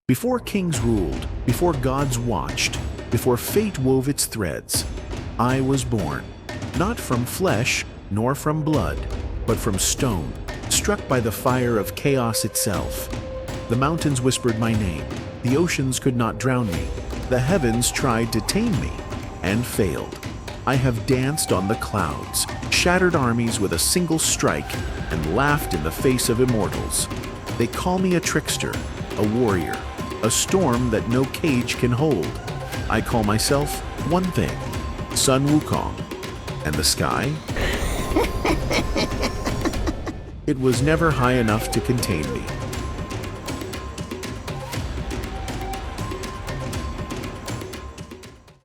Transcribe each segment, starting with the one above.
Before kings ruled, before gods watched, before fate wove its threads, I was born, not from flesh nor from blood, but from stone, struck by the fire of chaos itself. The mountains whispered my name, the oceans could not drown me, the heavens tried to tame me, and failed. I have danced on the clouds, shattered armies with a single strike, and laughed in the face of immortals. They call me a trickster, a warrior, a storm that no cage can hold. I call myself one thing, Sun Wukong. And the sky? It was never high enough to contain me.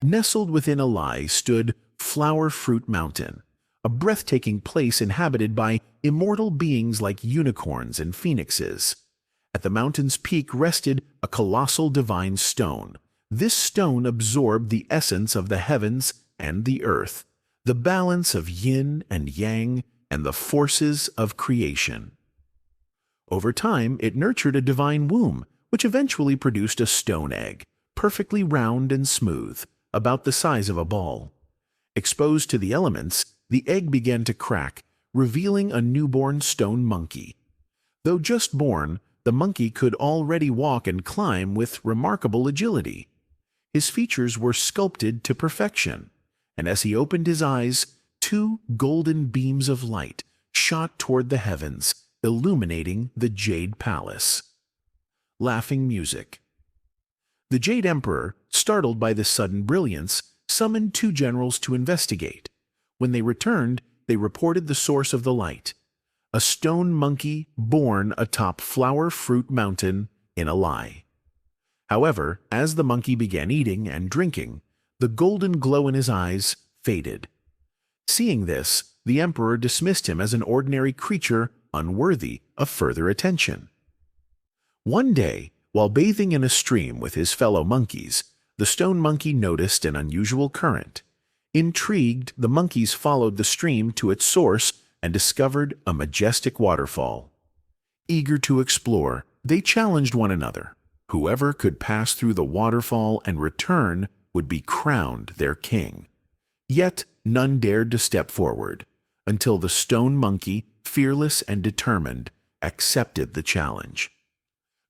Nestled within a lie stood Flower Fruit Mountain, a breathtaking place inhabited by immortal beings like unicorns and phoenixes. At the mountain's peak rested a colossal divine stone. This stone absorbed the essence of the heavens and the earth, the balance of yin and yang, and the forces of creation. Over time, it nurtured a divine womb, which eventually produced a stone egg, perfectly round and smooth, about the size of a ball. Exposed to the elements, the egg began to crack, revealing a newborn stone monkey. Though just born, the monkey could already walk and climb with remarkable agility. His features were sculpted to perfection, and as he opened his eyes, two golden beams of light shot toward the heavens, illuminating the Jade Palace. Laughing music. The Jade Emperor, startled by this sudden brilliance, summoned two generals to investigate. When they returned, they reported the source of the light: a stone monkey born atop Flower Fruit Mountain in a lie. However, as the monkey began eating and drinking, the golden glow in his eyes faded. Seeing this, the emperor dismissed him as an ordinary creature unworthy of further attention. One day, while bathing in a stream with his fellow monkeys, the stone monkey noticed an unusual current. Intrigued, the monkeys followed the stream to its source and discovered a majestic waterfall. Eager to explore, they challenged one another. Whoever could pass through the waterfall and return would be crowned their king. Yet none dared to step forward, until the stone monkey, fearless and determined, accepted the challenge.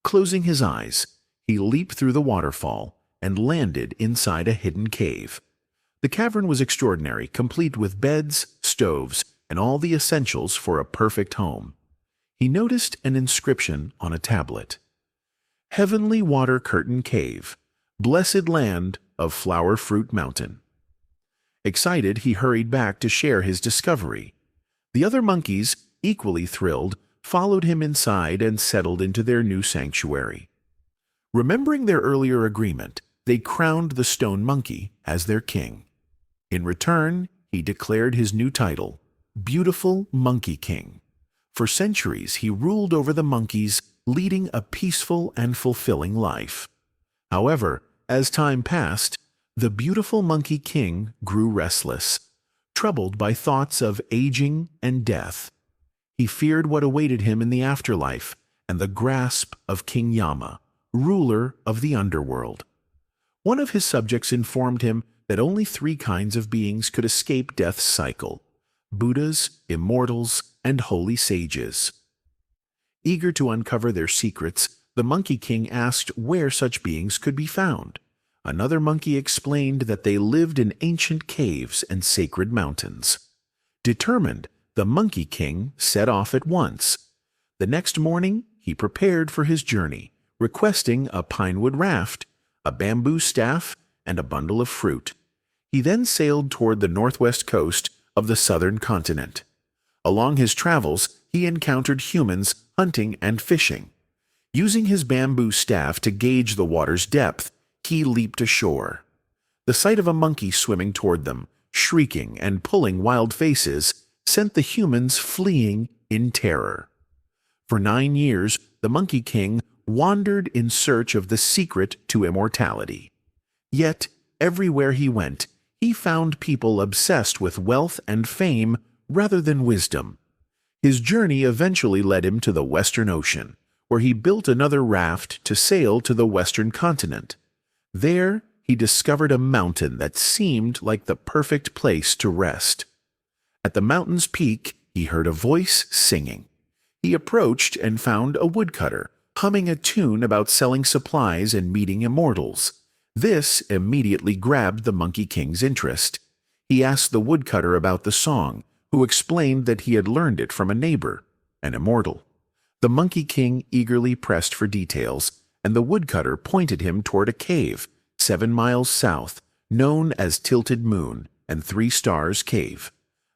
Closing his eyes, he leaped through the waterfall and landed inside a hidden cave. The cavern was extraordinary, complete with beds, stoves, and all the essentials for a perfect home. He noticed an inscription on a tablet: Heavenly Water Curtain Cave, Blessed Land of Flower Fruit Mountain. Excited, he hurried back to share his discovery. The other monkeys, equally thrilled, followed him inside and settled into their new sanctuary. Remembering their earlier agreement, they crowned the stone monkey as their king. In return, he declared his new title, Beautiful Monkey King. For centuries, he ruled over the monkeys, leading a peaceful and fulfilling life. However, as time passed, the beautiful Monkey King grew restless, troubled by thoughts of aging and death. He feared what awaited him in the afterlife and the grasp of King Yama, ruler of the underworld. One of his subjects informed him that only three kinds of beings could escape death's cycle: Buddhas, immortals, and holy sages. Eager to uncover their secrets, the Monkey King asked where such beings could be found. Another monkey explained that they lived in ancient caves and sacred mountains. Determined, the Monkey King set off at once. The next morning, he prepared for his journey, requesting a pinewood raft, a bamboo staff, and a bundle of fruit. He then sailed toward the northwest coast of the southern continent. Along his travels, he encountered humans hunting and fishing. Using his bamboo staff to gauge the water's depth, he leaped ashore. The sight of a monkey swimming toward them, shrieking and pulling wild faces, sent the humans fleeing in terror. For 9 years, the Monkey King wandered in search of the secret to immortality. Yet, everywhere he went, he found people obsessed with wealth and fame rather than wisdom. His journey eventually led him to the Western Ocean, where he built another raft to sail to the western continent. There, he discovered a mountain that seemed like the perfect place to rest. At the mountain's peak, he heard a voice singing. He approached and found a woodcutter, humming a tune about selling supplies and meeting immortals. This immediately grabbed the Monkey King's interest. He asked the woodcutter about the song, who explained that he had learned it from a neighbor, an immortal. The Monkey King eagerly pressed for details, and the woodcutter pointed him toward a cave, 7 miles south, known as Tilted Moon and 3 Stars Cave.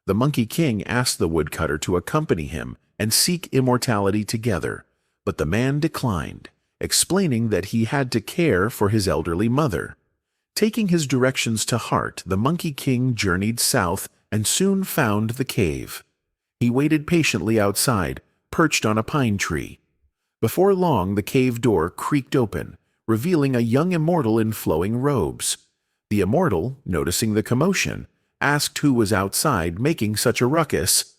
The Monkey King asked the woodcutter to accompany him and seek immortality together, but the man declined, explaining that he had to care for his elderly mother. Taking his directions to heart, the Monkey King journeyed south and soon found the cave. He waited patiently outside, perched on a pine tree. Before long, the cave door creaked open, revealing a young immortal in flowing robes. The immortal, noticing the commotion, asked who was outside making such a ruckus.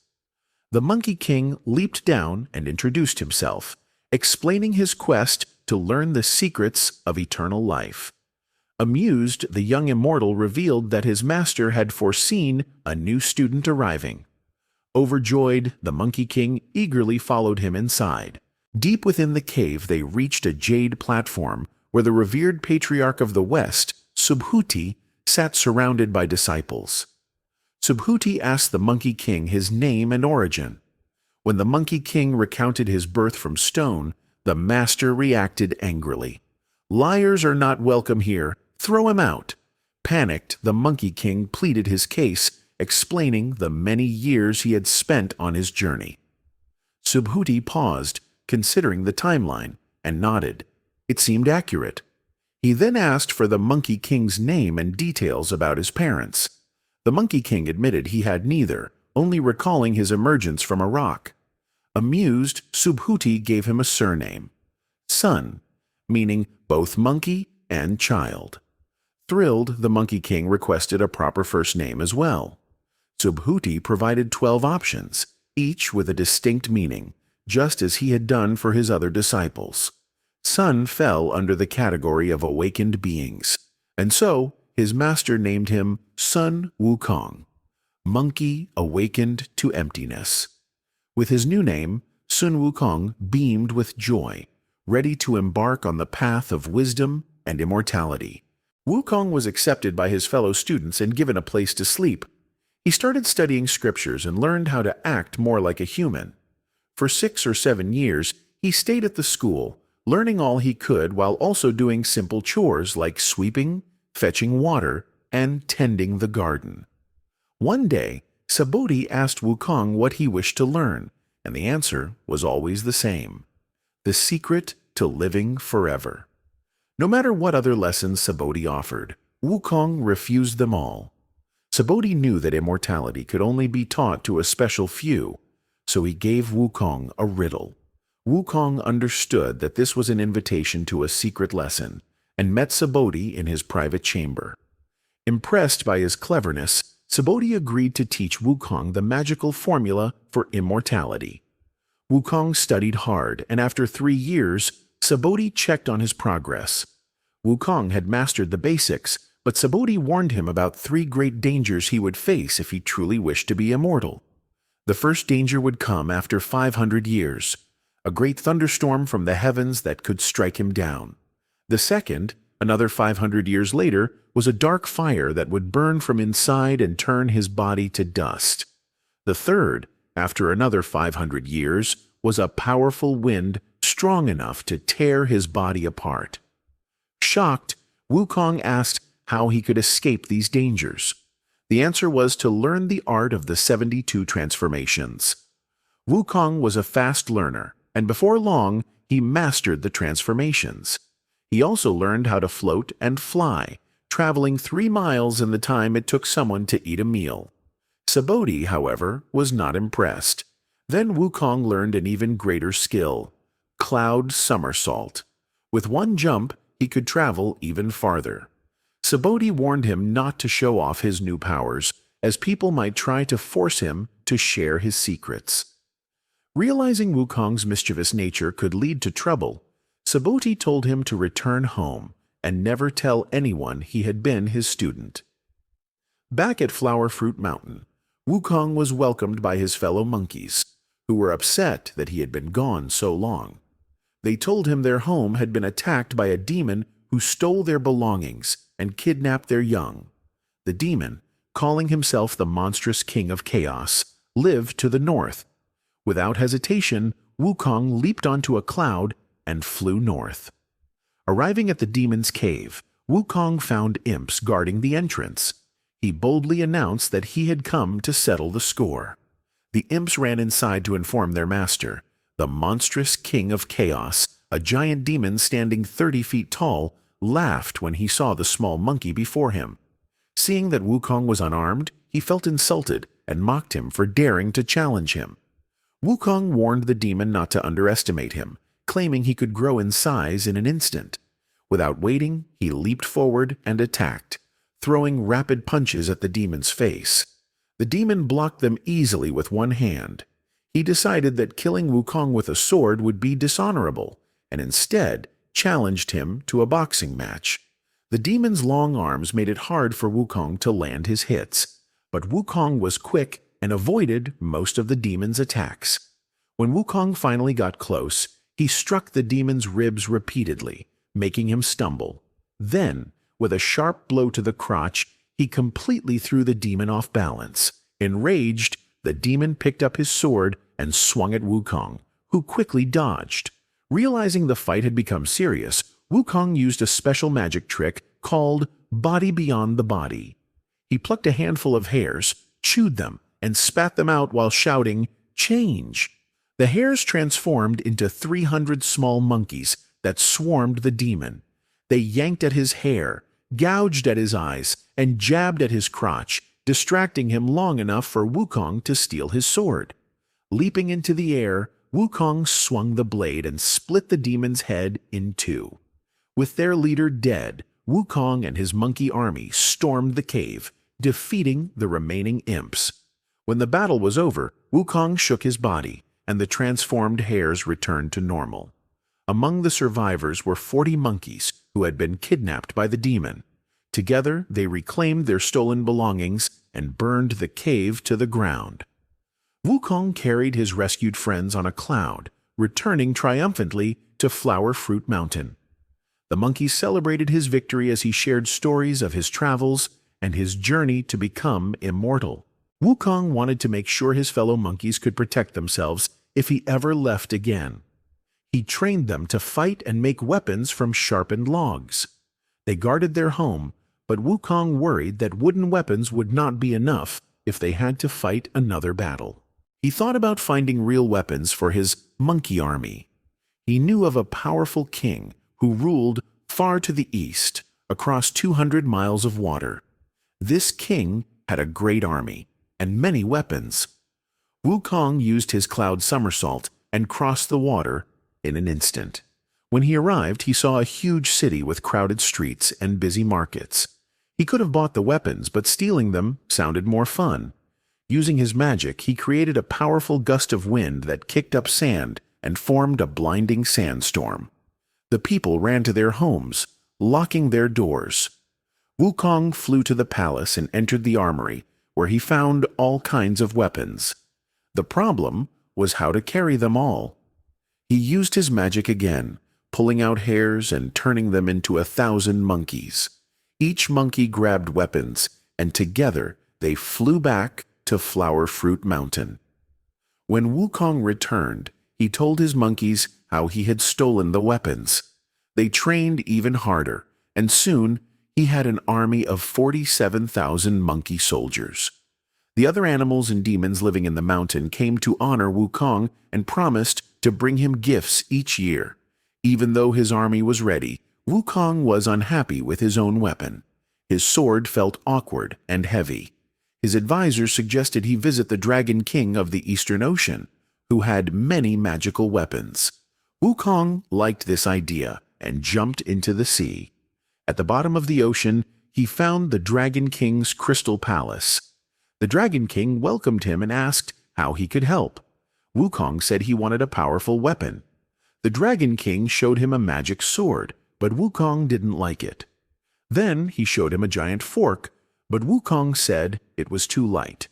The Monkey King leaped down and introduced himself, explaining his quest to learn the secrets of eternal life. Amused, the young immortal revealed that his master had foreseen a new student arriving. Overjoyed, the Monkey King eagerly followed him inside. Deep within the cave, they reached a jade platform where the revered patriarch of the West, Subhuti, sat surrounded by disciples. Subhuti asked the Monkey King his name and origin. When the Monkey King recounted his birth from stone, the master reacted angrily. "Liars are not welcome here. Throw him out." Panicked, the Monkey King pleaded his case, explaining the many years he had spent on his journey. Subhuti paused, considering the timeline, and nodded. It seemed accurate. He then asked for the Monkey King's name and details about his parents. The Monkey King admitted he had neither, only recalling his emergence from a rock. Amused, Subhuti gave him a surname, Sun, meaning both monkey and child. Thrilled, the Monkey King requested a proper first name as well. Subhuti provided 12 options, each with a distinct meaning, just as he had done for his other disciples. Sun fell under the category of awakened beings, and so his master named him Sun Wukong, monkey awakened to emptiness. With his new name, Sun Wukong beamed with joy, ready to embark on the path of wisdom and immortality. Wukong was accepted by his fellow students and given a place to sleep. He started studying scriptures and learned how to act more like a human. For 6 or 7 years, he stayed at the school, learning all he could while also doing simple chores like sweeping, fetching water, and tending the garden. One day, Subhuti asked Wukong what he wished to learn, and the answer was always the same: the secret to living forever. No matter what other lessons Subhuti offered, Wukong refused them all. Subhuti knew that immortality could only be taught to a special few, so he gave Wukong a riddle. Wukong understood that this was an invitation to a secret lesson, and met Subhuti in his private chamber. Impressed by his cleverness, Subhuti agreed to teach Wukong the magical formula for immortality. Wukong studied hard, and after 3 years, Subhuti checked on his progress. Wukong had mastered the basics, but Subhuti warned him about 3 great dangers he would face if he truly wished to be immortal. The first danger would come after 500 years, a great thunderstorm from the heavens that could strike him down. The second, another 500 years later, was a dark fire that would burn from inside and turn his body to dust. The third, after another 500 years, was a powerful wind strong enough to tear his body apart. Shocked, Wukong asked how he could escape these dangers. The answer was to learn the art of the 72 transformations. Wukong was a fast learner, and before long, he mastered the transformations. He also learned how to float and fly, traveling 3 miles in the time it took someone to eat a meal. Subhuti, however, was not impressed. Then Wukong learned an even greater skill: cloud somersault. With one jump, he could travel even farther. Subhuti warned him not to show off his new powers, as people might try to force him to share his secrets. Realizing Wukong's mischievous nature could lead to trouble, Suboti told him to return home and never tell anyone he had been his student. Back at Flower Fruit Mountain, Wukong was welcomed by his fellow monkeys, who were upset that he had been gone so long. They told him their home had been attacked by a demon who stole their belongings and kidnapped their young. The demon, calling himself the monstrous king of chaos, lived to the north. Without hesitation, Wukong leaped onto a cloud and flew north. Arriving at the demon's cave, Wukong found imps guarding the entrance. He boldly announced that he had come to settle the score. The imps ran inside to inform their master. The monstrous king of chaos, a giant demon standing 30 feet tall, laughed when he saw the small monkey before him. Seeing that Wukong was unarmed, he felt insulted and mocked him for daring to challenge him. Wukong warned the demon not to underestimate him, claiming he could grow in size in an instant. Without waiting, he leaped forward and attacked, throwing rapid punches at the demon's face. The demon blocked them easily with one hand. He decided that killing Wukong with a sword would be dishonorable, and instead challenged him to a boxing match. The demon's long arms made it hard for Wukong to land his hits, but Wukong was quick and avoided most of the demon's attacks. When Wukong finally got close, he struck the demon's ribs repeatedly, making him stumble. Then, with a sharp blow to the crotch, he completely threw the demon off balance. Enraged, the demon picked up his sword and swung at Wukong, who quickly dodged. Realizing the fight had become serious, Wukong used a special magic trick called Body Beyond the Body. He plucked a handful of hairs, chewed them, and spat them out while shouting, "Change!" The hairs transformed into 300 small monkeys that swarmed the demon. They yanked at his hair, gouged at his eyes, and jabbed at his crotch, distracting him long enough for Wukong to steal his sword. Leaping into the air, Wukong swung the blade and split the demon's head in two. With their leader dead, Wukong and his monkey army stormed the cave, defeating the remaining imps. When the battle was over, Wukong shook his body, and the transformed hairs returned to normal. Among the survivors were 40 monkeys who had been kidnapped by the demon. Together, they reclaimed their stolen belongings and burned the cave to the ground. Wukong carried his rescued friends on a cloud, returning triumphantly to Flower Fruit Mountain. The monkeys celebrated his victory as he shared stories of his travels and his journey to become immortal. Wukong wanted to make sure his fellow monkeys could protect themselves if he ever left again. He trained them to fight and make weapons from sharpened logs. They guarded their home, but Wukong worried that wooden weapons would not be enough if they had to fight another battle. He thought about finding real weapons for his monkey army. He knew of a powerful king who ruled far to the east, across 200 miles of water. This king had a great army and many weapons. Wukong used his cloud somersault and crossed the water in an instant. When he arrived, he saw a huge city with crowded streets and busy markets. He could have bought the weapons, but stealing them sounded more fun. Using his magic, he created a powerful gust of wind that kicked up sand and formed a blinding sandstorm. The people ran to their homes, locking their doors. Wukong flew to the palace and entered the armory, where he found all kinds of weapons. The problem was how to carry them all. He used his magic again, pulling out hairs and turning them into 1,000 monkeys. Each monkey grabbed weapons, and together they flew back to Flower Fruit Mountain. When Wukong returned, he told his monkeys how he had stolen the weapons. They trained even harder, and soon he had an army of 47,000 monkey soldiers. The other animals and demons living in the mountain came to honor Wukong and promised to bring him gifts each year. Even though his army was ready, Wukong was unhappy with his own weapon. His sword felt awkward and heavy. His advisors suggested he visit the Dragon King of the Eastern Ocean, who had many magical weapons. Wukong liked this idea and jumped into the sea. At the bottom of the ocean, he found the Dragon King's crystal palace. The Dragon King welcomed him and asked how he could help. Wukong said he wanted a powerful weapon. The Dragon King showed him a magic sword, but Wukong didn't like it. Then he showed him a giant fork, but Wukong said it was too light.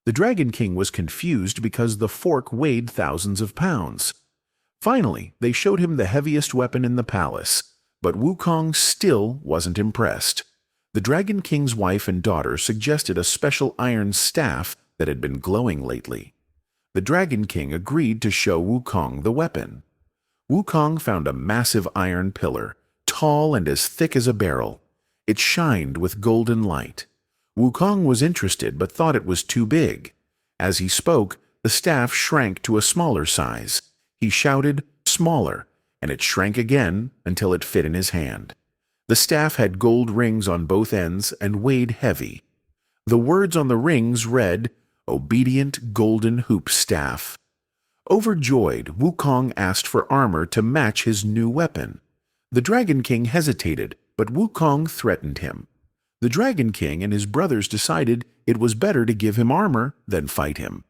The Dragon King was confused because the fork weighed thousands of pounds. Finally, they showed him the heaviest weapon in the palace, but Wukong still wasn't impressed. The Dragon King's wife and daughter suggested a special iron staff that had been glowing lately. The Dragon King agreed to show Wukong the weapon. Wukong found a massive iron pillar, tall and as thick as a barrel. It shined with golden light. Wukong was interested but thought it was too big. As he spoke, the staff shrank to a smaller size. He shouted, "Smaller," and it shrank again until it fit in his hand. The staff had gold rings on both ends and weighed heavy. The words on the rings read, "Obedient Golden Hoop Staff." Overjoyed, Wukong asked for armor to match his new weapon. The Dragon King hesitated, but Wukong threatened him. The Dragon King and his brothers decided it was better to give him armor than fight him.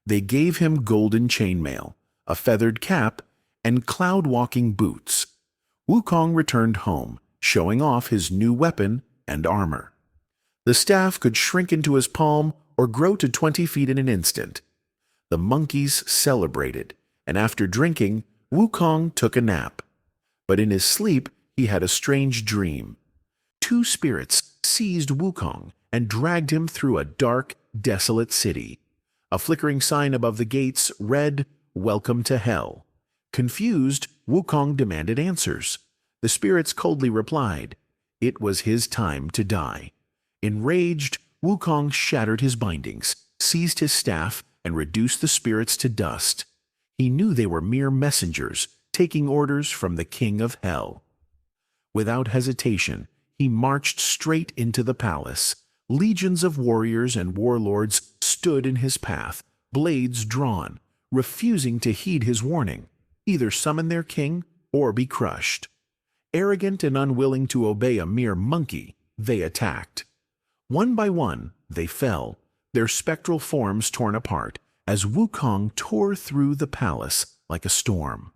They gave him golden chainmail, a feathered cap, and cloud-walking boots. Wukong returned home, showing off his new weapon and armor. The staff could shrink into his palm or grow to 20 feet in an instant. The monkeys celebrated, and after drinking, Wukong took a nap. But in his sleep, he had a strange dream. Two spirits seized Wukong and dragged him through a dark, desolate city. A flickering sign above the gates read, "Welcome to Hell." Confused, Wukong demanded answers. The spirits coldly replied, it was his time to die. Enraged, Wukong shattered his bindings, seized his staff, and reduced the spirits to dust. He knew they were mere messengers, taking orders from the King of Hell. Without hesitation, he marched straight into the palace. Legions of warriors and warlords stood in his path, blades drawn, refusing to heed his warning, either summon their king or be crushed. Arrogant and unwilling to obey a mere monkey, they attacked. One by one, they fell, their spectral forms torn apart, as Wukong tore through the palace like a storm.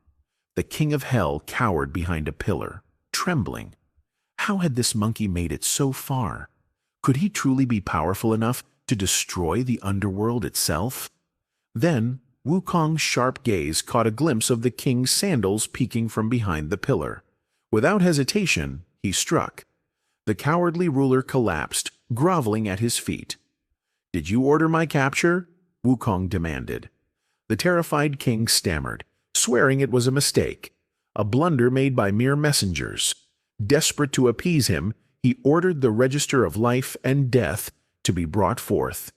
The King of Hell cowered behind a pillar, trembling. How had this monkey made it so far? Could he truly be powerful enough to destroy the underworld itself? Then, Wukong's sharp gaze caught a glimpse of the king's sandals peeking from behind the pillar. Without hesitation, he struck. The cowardly ruler collapsed, groveling at his feet. "Did you order my capture?" Wukong demanded. The terrified king stammered, swearing it was a mistake, a blunder made by mere messengers. Desperate to appease him, he ordered the register of life and death to be brought forth.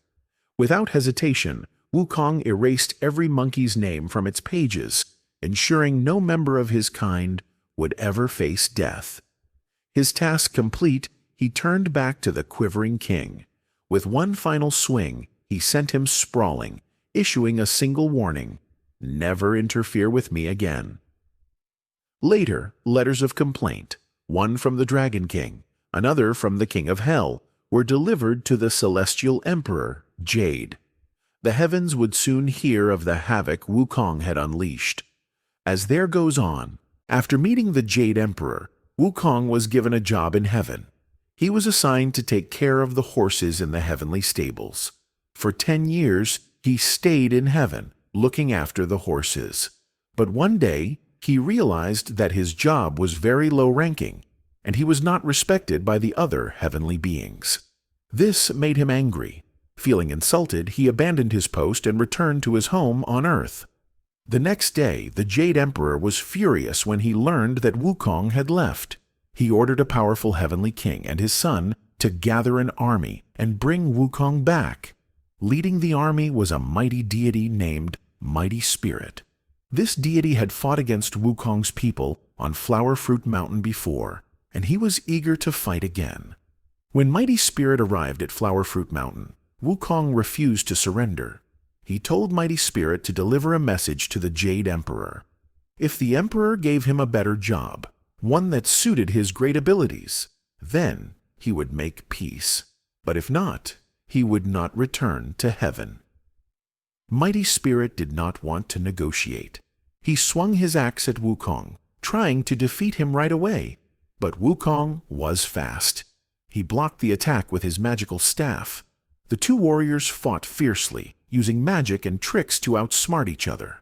Without hesitation, Wukong erased every monkey's name from its pages, ensuring no member of his kind would ever face death. His task complete, he turned back to the quivering king. With one final swing, he sent him sprawling, issuing a single warning, "Never interfere with me again." Later, letters of complaint, one from the Dragon King, another from the King of Hell, were delivered to the celestial emperor, Jade. The heavens would soon hear of the havoc Wukong had unleashed. As there goes on, after meeting the Jade Emperor, Wukong was given a job in heaven. He was assigned to take care of the horses in the heavenly stables. For 10 years, he stayed in heaven, looking after the horses. But one day, he realized that his job was very low-ranking, and he was not respected by the other heavenly beings. This made him angry. Feeling insulted, he abandoned his post and returned to his home on Earth. The next day, the Jade Emperor was furious when he learned that Wukong had left. He ordered a powerful heavenly king and his son to gather an army and bring Wukong back. Leading the army was a mighty deity named Mighty Spirit. This deity had fought against Wukong's people on Flower Fruit Mountain before, and he was eager to fight again. When Mighty Spirit arrived at Flower Fruit Mountain, Wukong refused to surrender. He told Mighty Spirit to deliver a message to the Jade Emperor. If the Emperor gave him a better job, one that suited his great abilities, then he would make peace. But if not, he would not return to heaven. Mighty Spirit did not want to negotiate. He swung his axe at Wukong, trying to defeat him right away. But Wukong was fast. He blocked the attack with his magical staff. The two warriors fought fiercely, using magic and tricks to outsmart each other.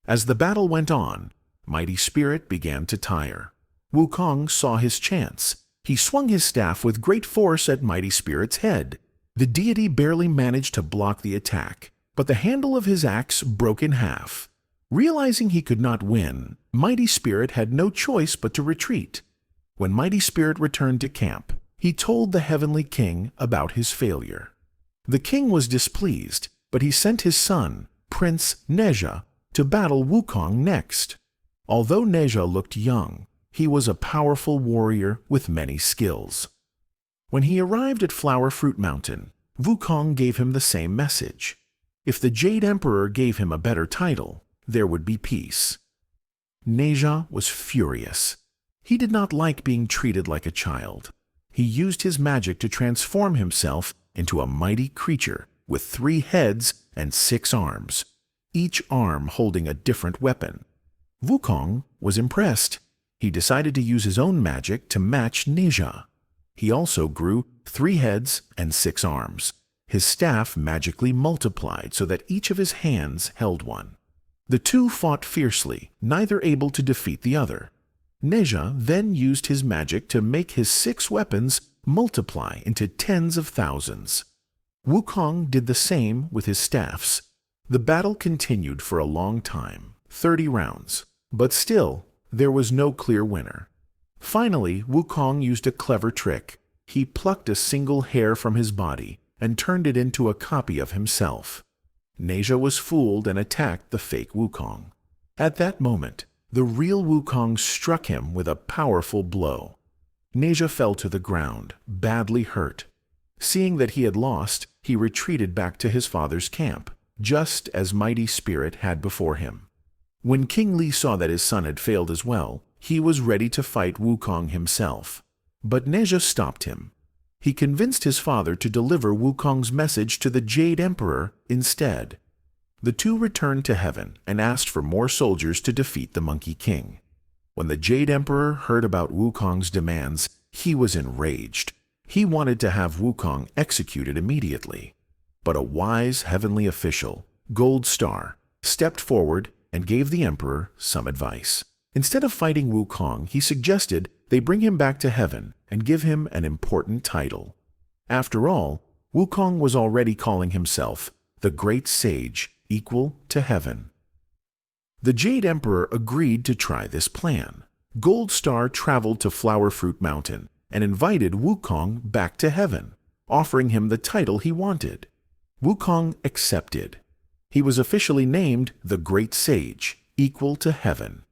As the battle went on, Mighty Spirit began to tire. Wukong saw his chance. He swung his staff with great force at Mighty Spirit's head. The deity barely managed to block the attack, but the handle of his axe broke in half. Realizing he could not win, Mighty Spirit had no choice but to retreat. When Mighty Spirit returned to camp, he told the Heavenly King about his failure. The king was displeased, but he sent his son, Prince Neja, to battle Wukong next. Although Neja looked young, he was a powerful warrior with many skills. When he arrived at Flower Fruit Mountain, Wukong gave him the same message. If the Jade Emperor gave him a better title, there would be peace. Neja was furious. He did not like being treated like a child. He used his magic to transform himself into a mighty creature with 3 heads and 6 arms, each arm holding a different weapon. Wukong was impressed. He decided to use his own magic to match Neja. He also grew 3 heads and 6 arms. His staff magically multiplied so that each of his hands held one. The two fought fiercely, neither able to defeat the other. Neja then used his magic to make his 6 weapons multiply into tens of thousands. Wukong did the same with his staffs. The battle continued for a long time, 30 rounds, but still, there was no clear winner. Finally, Wukong used a clever trick. He plucked a single hair from his body and turned it into a copy of himself. Neja was fooled and attacked the fake Wukong. At that moment, the real Wukong struck him with a powerful blow. Neja fell to the ground, badly hurt. Seeing that he had lost, he retreated back to his father's camp, just as Mighty Spirit had before him. When King Li saw that his son had failed as well, he was ready to fight Wukong himself. But Neja stopped him. He convinced his father to deliver Wukong's message to the Jade Emperor instead. The two returned to heaven and asked for more soldiers to defeat the Monkey King. When the Jade Emperor heard about Wukong's demands, he was enraged. He wanted to have Wukong executed immediately. But a wise heavenly official, Gold Star, stepped forward and gave the emperor some advice. Instead of fighting Wukong, he suggested they bring him back to heaven and give him an important title. After all, Wukong was already calling himself the Great Sage, equal to heaven. The Jade Emperor agreed to try this plan. Gold Star traveled to Flower Fruit Mountain and invited Wukong back to heaven, offering him the title he wanted. Wukong accepted. He was officially named the Great Sage, equal to heaven.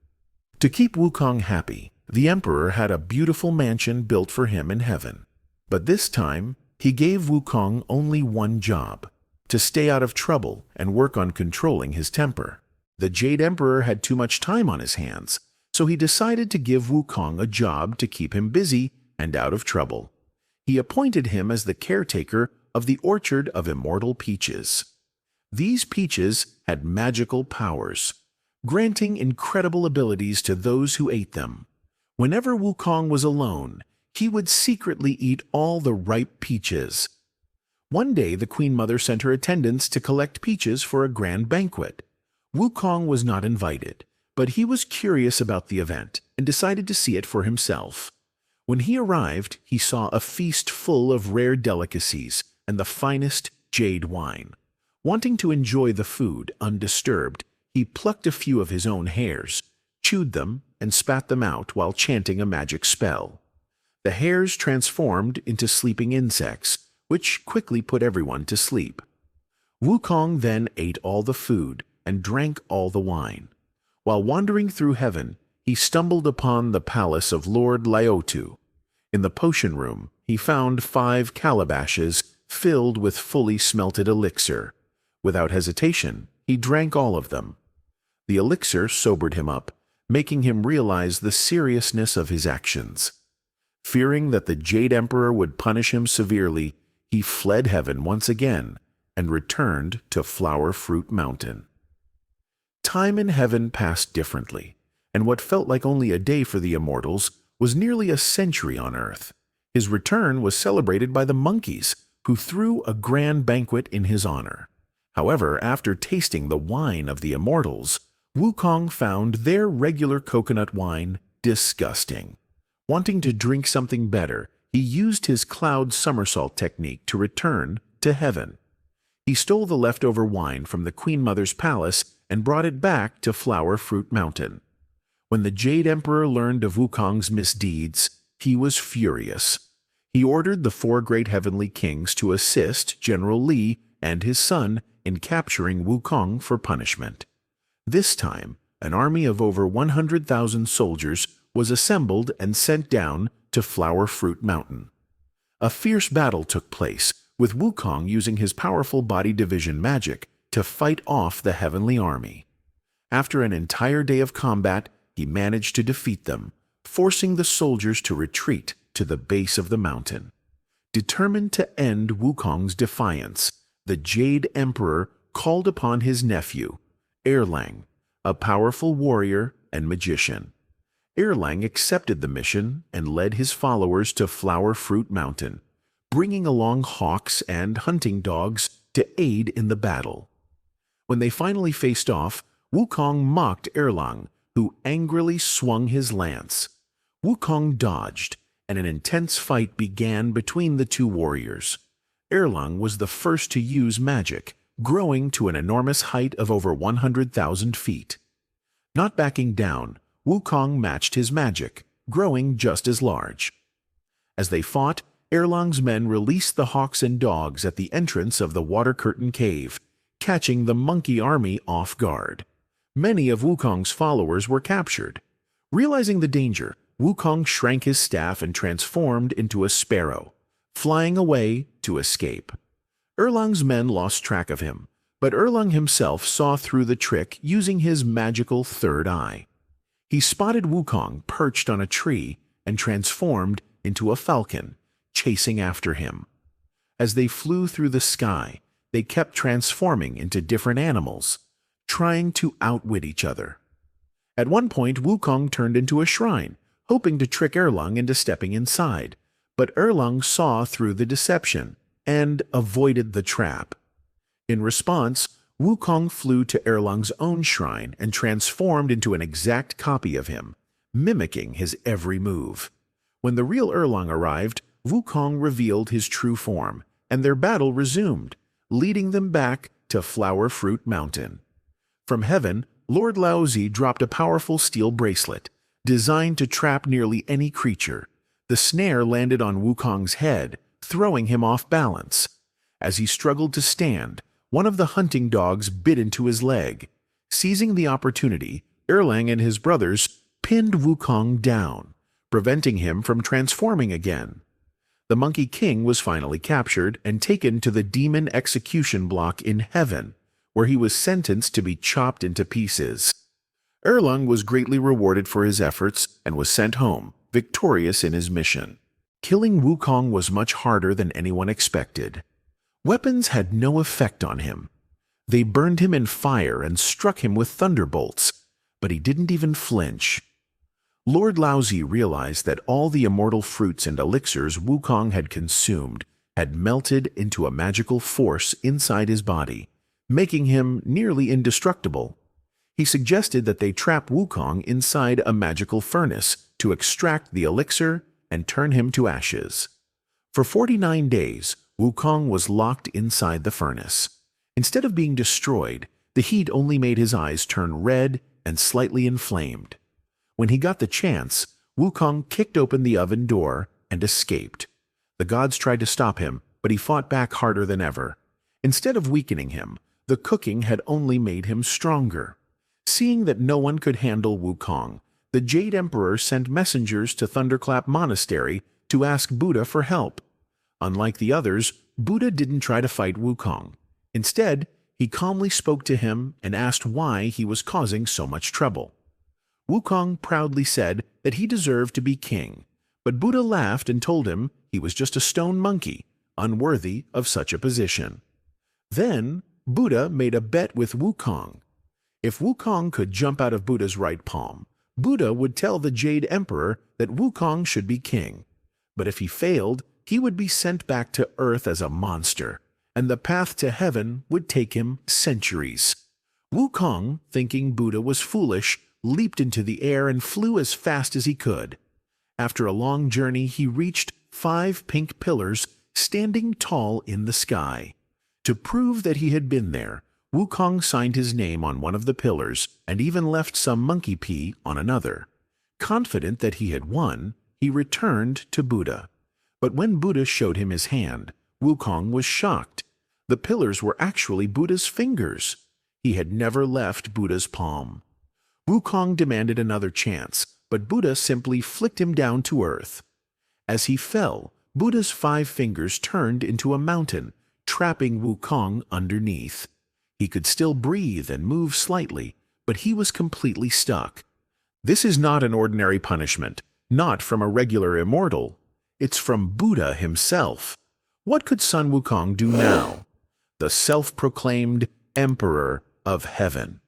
To keep Wukong happy, the emperor had a beautiful mansion built for him in heaven. But this time, he gave Wukong only one job: to stay out of trouble and work on controlling his temper. The Jade Emperor had too much time on his hands, so he decided to give Wukong a job to keep him busy and out of trouble. He appointed him as the caretaker of the orchard of immortal peaches. These peaches had magical powers, granting incredible abilities to those who ate them. Whenever Wukong was alone, he would secretly eat all the ripe peaches. One day, the Queen Mother sent her attendants to collect peaches for a grand banquet. Wukong was not invited, but he was curious about the event and decided to see it for himself. When he arrived, he saw a feast full of rare delicacies and the finest jade wine. Wanting to enjoy the food undisturbed, he plucked a few of his own hairs, chewed them, and spat them out while chanting a magic spell. The hairs transformed into sleeping insects, which quickly put everyone to sleep. Wukong then ate all the food and drank all the wine. While wandering through heaven, he stumbled upon the palace of Lord Laotu. In the potion room, he found 5 calabashes filled with fully smelted elixir. Without hesitation, he drank all of them. The elixir sobered him up, making him realize the seriousness of his actions. Fearing that the Jade Emperor would punish him severely, he fled heaven once again and returned to Flower Fruit Mountain. Time in heaven passed differently, and what felt like only a day for the immortals was nearly a century on Earth. His return was celebrated by the monkeys, who threw a grand banquet in his honor. However, after tasting the wine of the immortals, Wukong found their regular coconut wine disgusting. Wanting to drink something better, he used his cloud somersault technique to return to heaven. He stole the leftover wine from the Queen Mother's palace and brought it back to Flower Fruit Mountain. When the Jade Emperor learned of Wukong's misdeeds, he was furious. He ordered the 4 great heavenly kings to assist General Li and his son in capturing Wukong for punishment. This time, an army of over 100,000 soldiers was assembled and sent down to Flower Fruit Mountain. A fierce battle took place, with Wukong using his powerful body division magic to fight off the heavenly army. After an entire day of combat, he managed to defeat them, forcing the soldiers to retreat to the base of the mountain. Determined to end Wukong's defiance, the Jade Emperor called upon his nephew, Erlang, a powerful warrior and magician. Erlang accepted the mission and led his followers to Flower Fruit Mountain, bringing along hawks and hunting dogs to aid in the battle. When they finally faced off, Wukong mocked Erlang, who angrily swung his lance. Wukong dodged, and an intense fight began between the two warriors. Erlang was the first to use magic, growing to an enormous height of over 100,000 feet. Not backing down, Wukong matched his magic, growing just as large. As they fought, Erlang's men released the hawks and dogs at the entrance of the Water Curtain Cave, catching the monkey army off guard. Many of Wukong's followers were captured. Realizing the danger, Wukong shrank his staff and transformed into a sparrow, flying away to escape. Erlang's men lost track of him, but Erlang himself saw through the trick using his magical third eye. He spotted Wukong perched on a tree and transformed into a falcon, chasing after him. As they flew through the sky, they kept transforming into different animals, trying to outwit each other. At one point, Wukong turned into a shrine, hoping to trick Erlang into stepping inside, but Erlang saw through the deception and avoided the trap. In response, Wukong flew to Erlang's own shrine and transformed into an exact copy of him, mimicking his every move. When the real Erlang arrived, Wukong revealed his true form, and their battle resumed, leading them back to Flower Fruit Mountain. From heaven, Lord Laozi dropped a powerful steel bracelet, designed to trap nearly any creature. The snare landed on Wukong's head, throwing him off balance. As he struggled to stand, one of the hunting dogs bit into his leg. Seizing the opportunity, Erlang and his brothers pinned Wukong down, preventing him from transforming again. The Monkey King was finally captured and taken to the demon execution block in heaven, where he was sentenced to be chopped into pieces. Erlang was greatly rewarded for his efforts and was sent home, victorious in his mission. Killing Wukong was much harder than anyone expected. Weapons had no effect on him. They burned him in fire and struck him with thunderbolts, but he didn't even flinch. Lord Laozi realized that all the immortal fruits and elixirs Wukong had consumed had melted into a magical force inside his body, making him nearly indestructible. He suggested that they trap Wukong inside a magical furnace to extract the elixir and turn him to ashes. For 49 days, Wukong was locked inside the furnace. Instead of being destroyed, the heat only made his eyes turn red and slightly inflamed. When he got the chance, Wukong kicked open the oven door and escaped. The gods tried to stop him, but he fought back harder than ever. Instead of weakening him, the cooking had only made him stronger. Seeing that no one could handle Wukong, the Jade Emperor sent messengers to Thunderclap Monastery to ask Buddha for help. Unlike the others, Buddha didn't try to fight Wukong. Instead, he calmly spoke to him and asked why he was causing so much trouble. Wukong proudly said that he deserved to be king, but Buddha laughed and told him he was just a stone monkey, unworthy of such a position. Then, Buddha made a bet with Wukong. If Wukong could jump out of Buddha's right palm, Buddha would tell the Jade Emperor that Wukong should be king. But if he failed, he would be sent back to Earth as a monster, and the path to heaven would take him centuries. Wukong, thinking Buddha was foolish, leaped into the air and flew as fast as he could. After a long journey, he reached 5 pink pillars standing tall in the sky. To prove that he had been there, Wukong signed his name on one of the pillars and even left some monkey pee on another. Confident that he had won, he returned to Buddha. But when Buddha showed him his hand, Wukong was shocked. The pillars were actually Buddha's fingers. He had never left Buddha's palm. Wukong demanded another chance, but Buddha simply flicked him down to earth. As he fell, Buddha's 5 fingers turned into a mountain, trapping Wukong underneath. He could still breathe and move slightly, but he was completely stuck. This is not an ordinary punishment, not from a regular immortal. It's from Buddha himself. What could Sun Wukong do now? The self-proclaimed Emperor of Heaven.